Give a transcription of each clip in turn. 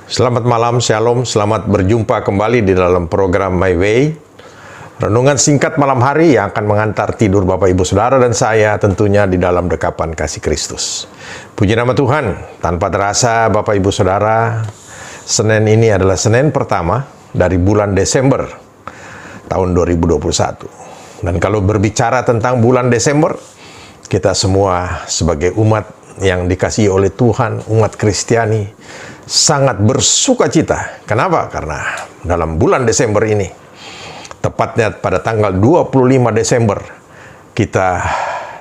Selamat malam, shalom, selamat berjumpa kembali di dalam program My Way. Renungan singkat malam hari yang akan mengantar tidur Bapak Ibu Saudara dan saya tentunya di dalam dekapan kasih Kristus. Puji nama Tuhan, tanpa terasa Bapak Ibu Saudara, Senin ini adalah Senin pertama dari bulan Desember tahun 2021. Dan kalau berbicara tentang bulan Desember, kita semua sebagai umat yang dikasihi oleh Tuhan, umat Kristiani, sangat bersuka cita. Kenapa? Karena dalam bulan Desember ini, tepatnya pada tanggal 25 Desember, kita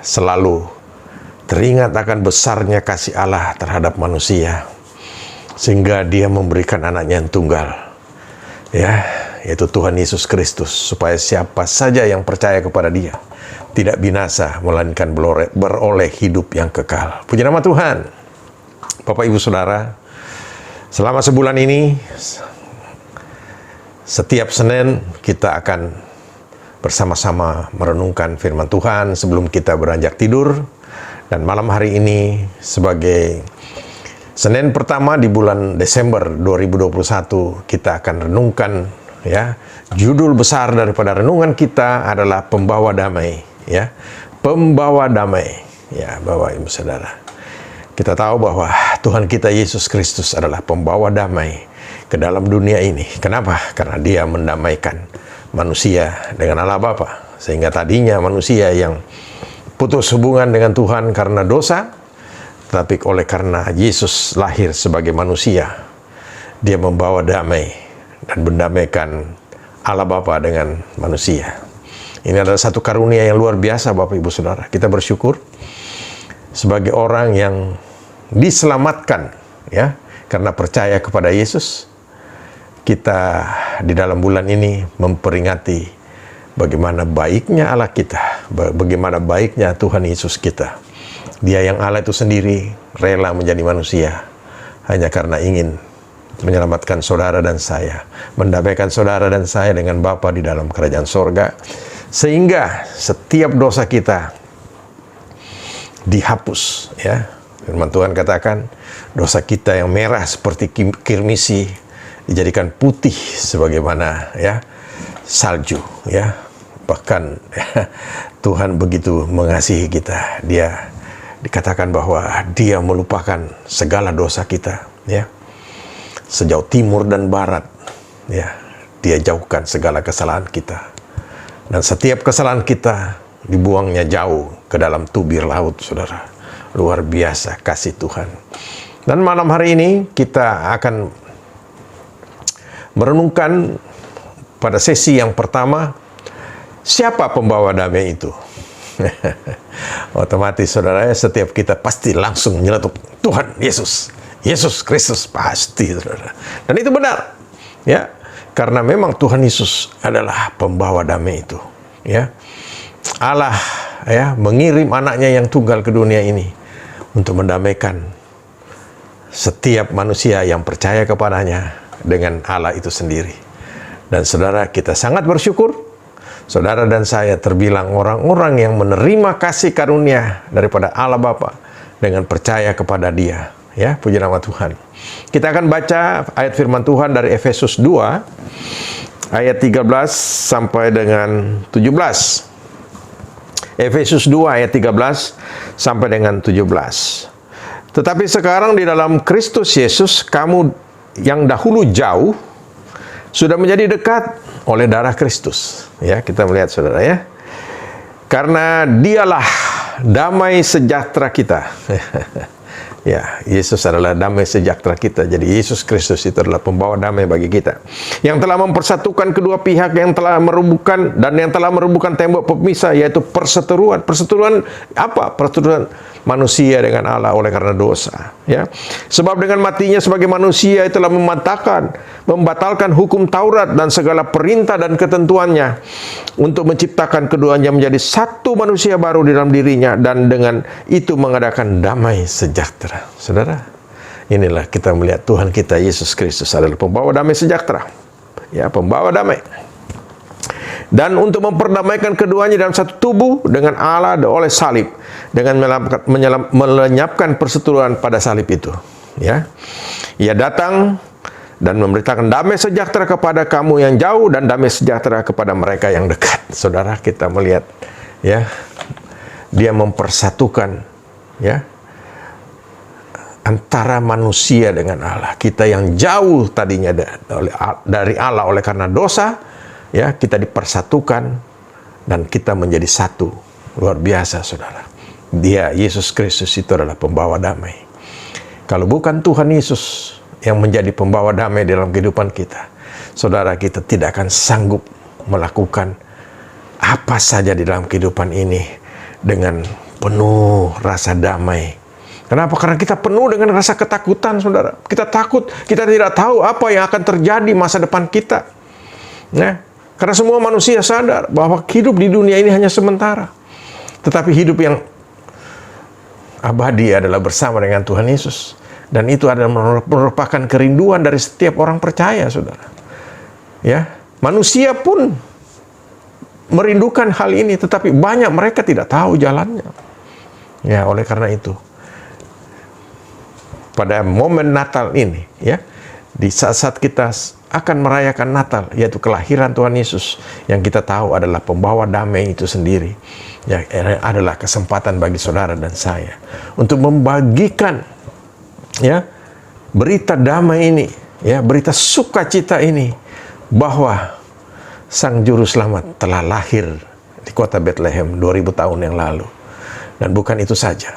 selalu teringat akan besarnya kasih Allah terhadap manusia, sehingga Dia memberikan anaknya yang tunggal, yaitu Tuhan Yesus Kristus, supaya siapa saja yang percaya kepada Dia tidak binasa, melainkan beroleh hidup yang kekal. Puji nama Tuhan. Bapak Ibu Saudara, selama sebulan ini, setiap Senin kita akan bersama-sama merenungkan firman Tuhan sebelum kita beranjak tidur. Dan malam hari ini sebagai Senin pertama di bulan Desember 2021, kita akan renungkan, judul besar daripada renungan kita adalah Pembawa Damai, Pembawa Damai, Bapak Ibu Saudara. Kita tahu bahwa Tuhan kita Yesus Kristus adalah pembawa damai ke dalam dunia ini. Kenapa? Karena Dia mendamaikan manusia dengan Allah Bapa. Sehingga tadinya manusia yang putus hubungan dengan Tuhan karena dosa, tapi oleh karena Yesus lahir sebagai manusia, Dia membawa damai dan mendamaikan Allah Bapa dengan manusia. Ini adalah satu karunia yang luar biasa, Bapak Ibu Saudara. Kita bersyukur sebagai orang yang diselamatkan, karena percaya kepada Yesus. Kita di dalam bulan ini memperingati bagaimana baiknya Allah kita, bagaimana baiknya Tuhan Yesus kita. Dia yang Allah itu sendiri rela menjadi manusia hanya karena ingin menyelamatkan saudara dan saya, mendamaikan saudara dan saya dengan Bapa di dalam kerajaan sorga, sehingga setiap dosa kita dihapus, Firman Tuhan katakan, dosa kita yang merah seperti kirmisi dijadikan putih sebagaimana salju, Bahkan Tuhan begitu mengasihi kita. Dia dikatakan bahwa Dia melupakan segala dosa kita, Sejauh timur dan barat, Dia jauhkan segala kesalahan kita. Dan setiap kesalahan kita dibuangnya jauh ke dalam tubir laut, saudara. Luar biasa kasih Tuhan. Dan malam hari ini kita akan merenungkan pada sesi yang pertama, siapa pembawa damai itu? Otomatis saudara, setiap kita pasti langsung menyeletuk Tuhan Yesus, Yesus Kristus, pasti saudara. Dan itu benar, karena memang Tuhan Yesus adalah pembawa damai itu, Allah mengirim anaknya yang tunggal ke dunia ini untuk mendamaikan setiap manusia yang percaya kepadanya dengan Allah itu sendiri. Dan saudara, kita sangat bersyukur saudara dan saya terbilang orang-orang yang menerima kasih karunia daripada Allah Bapa dengan percaya kepada Dia, puji nama Tuhan. Kita akan baca ayat firman Tuhan dari Efesus 2 ayat 13 sampai dengan 17. Efesus 2 ayat 13 sampai dengan 17. Tetapi sekarang di dalam Kristus Yesus, kamu yang dahulu jauh sudah menjadi dekat oleh darah Kristus. Kita melihat saudara, karena Dialah damai sejahtera kita. Yesus adalah damai sejahtera kita. Jadi Yesus Kristus itu adalah pembawa damai bagi kita, yang telah mempersatukan kedua pihak yang telah merubuhkan tembok pemisah, yaitu perseteruan. Perseteruan apa? Perseteruan manusia dengan Allah oleh karena dosa, Sebab dengan matinya sebagai manusia telah membatalkan hukum Taurat dan segala perintah dan ketentuannya, untuk menciptakan keduanya menjadi satu manusia baru di dalam dirinya, dan dengan itu mengadakan damai sejahtera. Saudara, inilah kita melihat Tuhan kita Yesus Kristus adalah pembawa damai sejahtera, pembawa damai. Dan untuk memperdamaikan keduanya dalam satu tubuh dengan Allah oleh salib, dengan melenyapkan perseteruan pada salib itu. Ia datang dan memberitakan damai sejahtera kepada kamu yang jauh dan damai sejahtera kepada mereka yang dekat. Saudara, kita melihat ya, dia mempersatukan ya antara manusia dengan Allah. Kita yang jauh tadinya dari Allah oleh karena dosa, ya, kita dipersatukan dan kita menjadi satu. Luar biasa, saudara. Dia, Yesus Kristus itu adalah pembawa damai. Kalau bukan Tuhan Yesus yang menjadi pembawa damai dalam kehidupan kita, saudara, kita tidak akan sanggup melakukan apa saja di dalam kehidupan ini dengan penuh rasa damai. Kenapa? Karena kita penuh dengan rasa ketakutan, saudara. Kita takut, kita tidak tahu apa yang akan terjadi masa depan kita. Nah, karena semua manusia sadar bahwa hidup di dunia ini hanya sementara. Tetapi hidup yang abadi adalah bersama dengan Tuhan Yesus. Dan itu adalah merupakan kerinduan dari setiap orang percaya, saudara. Ya, manusia pun merindukan hal ini, tetapi banyak mereka tidak tahu jalannya. Ya, oleh karena itu, pada momen Natal ini, ya, di saat-saat kita akan merayakan Natal, yaitu kelahiran Tuhan Yesus, yang kita tahu adalah pembawa damai itu sendiri, ya, adalah kesempatan bagi saudara dan saya untuk membagikan ya berita damai ini, ya, berita sukacita ini, bahwa Sang Juru Selamat telah lahir di kota Bethlehem 2000 tahun yang lalu. Dan bukan itu saja,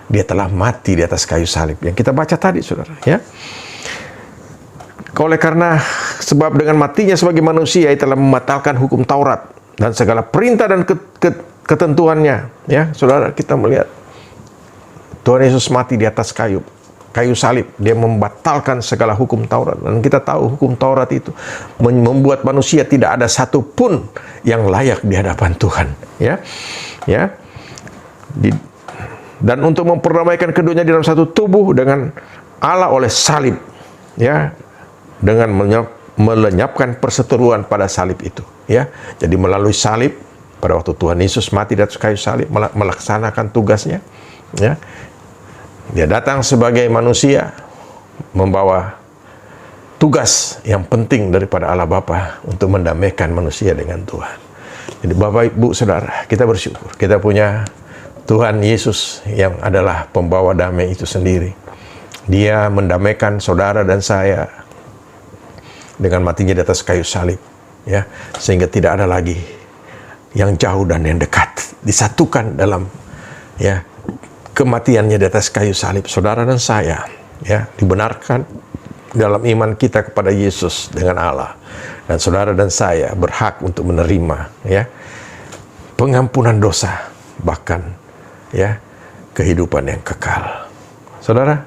dia telah mati di atas kayu salib yang kita baca tadi, saudara, ya. Oleh karena sebab dengan matinya sebagai manusia, ia telah membatalkan hukum Taurat dan segala perintah dan ketentuannya, ya, saudara. Kita melihat Tuhan Yesus mati di atas kayu salib. Dia membatalkan segala hukum Taurat. Dan kita tahu hukum Taurat itu membuat manusia tidak ada satupun yang layak di hadapan Tuhan. Ya, ya. Dan untuk memperdamaikan keduanya dalam satu tubuh dengan Allah oleh salib. Ya, dengan melenyapkan perseteruan pada salib itu. Ya, jadi melalui salib, pada waktu Tuhan Yesus mati di atas kayu salib, melaksanakan tugasnya. Ya, dia datang sebagai manusia, membawa tugas yang penting daripada Allah Bapa untuk mendamaikan manusia dengan Tuhan. Jadi Bapak, Ibu, Saudara, kita bersyukur. Kita punya Tuhan Yesus yang adalah pembawa damai itu sendiri. Dia mendamaikan saudara dan saya dengan matinya di atas kayu salib, ya, sehingga tidak ada lagi yang jauh dan yang dekat. Disatukan dalam, ya, kematiannya di atas kayu salib. Saudara dan saya, ya, dibenarkan dalam iman kita kepada Yesus dengan Allah, dan saudara dan saya berhak untuk menerima, ya, pengampunan dosa, bahkan, ya, kehidupan yang kekal. Saudara,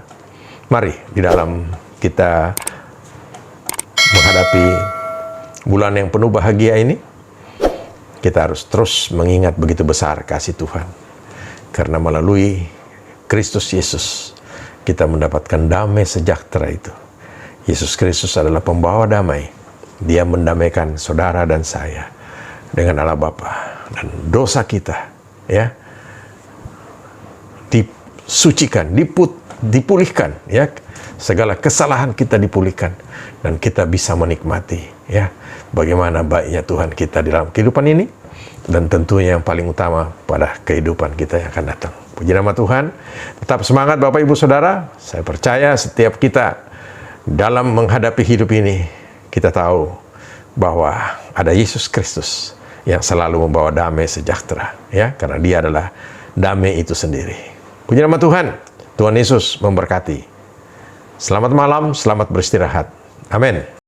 mari di dalam kita menghadapi bulan yang penuh bahagia ini, kita harus terus mengingat begitu besar kasih Tuhan, karena melalui Kristus Yesus kita mendapatkan damai sejahtera itu. Yesus Kristus adalah pembawa damai. Dia mendamaikan saudara dan saya dengan Allah Bapa, dan dosa kita, ya, disucikan, dipulihkan, ya, segala kesalahan kita dipulihkan, dan kita bisa menikmati, ya, bagaimana baiknya Tuhan kita di dalam kehidupan ini, dan tentunya yang paling utama pada kehidupan kita yang akan datang. Puji nama Tuhan. Tetap semangat Bapak Ibu Saudara. Saya percaya setiap kita dalam menghadapi hidup ini, kita tahu bahwa ada Yesus Kristus yang selalu membawa damai sejahtera, ya, karena Dia adalah damai itu sendiri. Puji nama Tuhan. Tuhan Yesus memberkati. Selamat malam, selamat beristirahat. Amin.